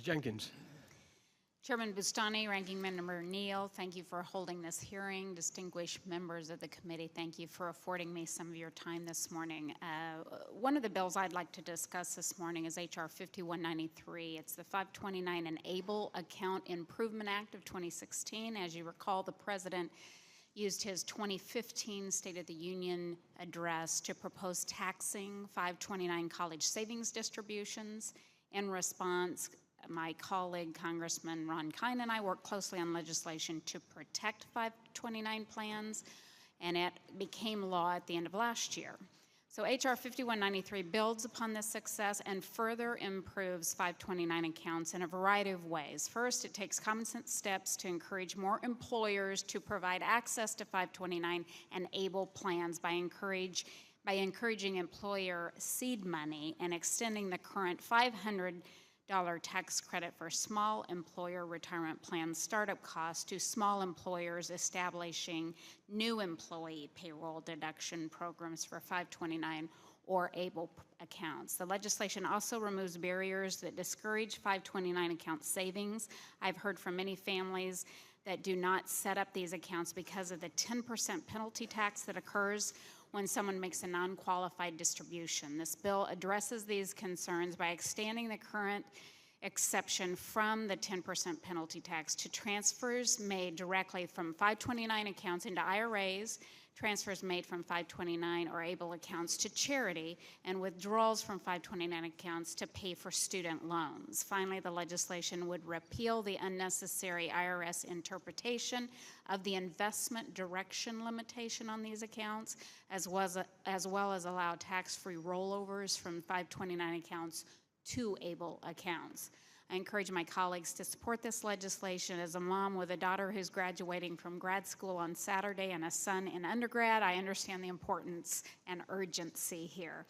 Mrs. Jenkins. Chairman Bustani, Ranking Member Neal, thank you for holding this hearing. Distinguished members of the committee, thank you for affording me some of your time this morning. One of the bills I'd like to discuss this morning is H.R. 5193. It's the 529 Enable Account Improvement Act of 2016. As you recall, the President used his 2015 State of the Union address to propose taxing 529 college savings distributions. In response, my colleague, Congressman Ron Kine, and I worked closely on legislation to protect 529 plans, and it became law at the end of last year. So H.R. 5193 builds upon this success and further improves 529 accounts in a variety of ways. First, it takes common sense steps to encourage more employers to provide access to 529 and ABLE plans by encouraging employer seed money and extending the current $500 tax credit for small employer retirement plan startup costs to small employers establishing new employee payroll deduction programs for 529 or ABLE accounts. The legislation also removes barriers that discourage 529 account savings. I've heard from many families that do not set up these accounts because of the 10% penalty tax that occurs when someone makes a non-qualified distribution. This bill addresses these concerns by extending the current exception from the 10% penalty tax to transfers made directly from 529 accounts into IRAs, transfers made from 529 or ABLE accounts to charity, and withdrawals from 529 accounts to pay for student loans. Finally, the legislation would repeal the unnecessary IRS interpretation of the investment direction limitation on these accounts, as well as allow tax-free rollovers from 529 accounts to ABLE accounts. I encourage my colleagues to support this legislation. As a mom with a daughter who's graduating from grad school on Saturday and a son in undergrad, I understand the importance and urgency here.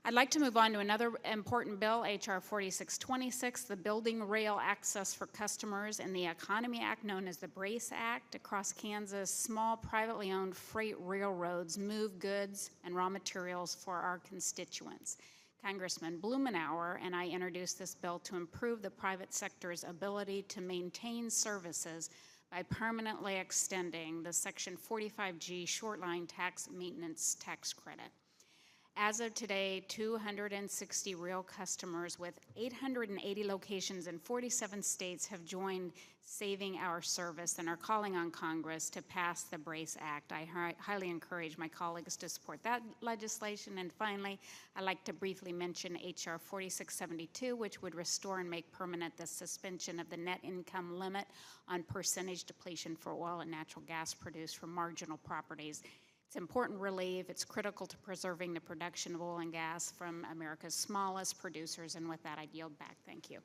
I'd like to move on to another important bill, H.R. 4626, the Building Rail Access for Customers and the Economy Act, known as the BRACE Act. Across Kansas, small privately owned freight railroads move goods and raw materials for our constituents. Congressman Blumenauer and I introduced this bill to improve the private sector's ability to maintain services by permanently extending the Section 45G short line tax maintenance tax credit. As of today, 260 rail customers with 880 locations in 47 states have joined Saving Our Service and are calling on Congress to pass the BRACE Act. I highly encourage my colleagues to support that legislation. And finally, I'd like to briefly mention H.R. 4672, which would restore and make permanent the suspension of the net income limit on percentage depletion for oil and natural gas produced from marginal properties. It's important relief. It's critical to preserving the production of oil and gas from America's smallest producers. And with that, I yield back. Thank you.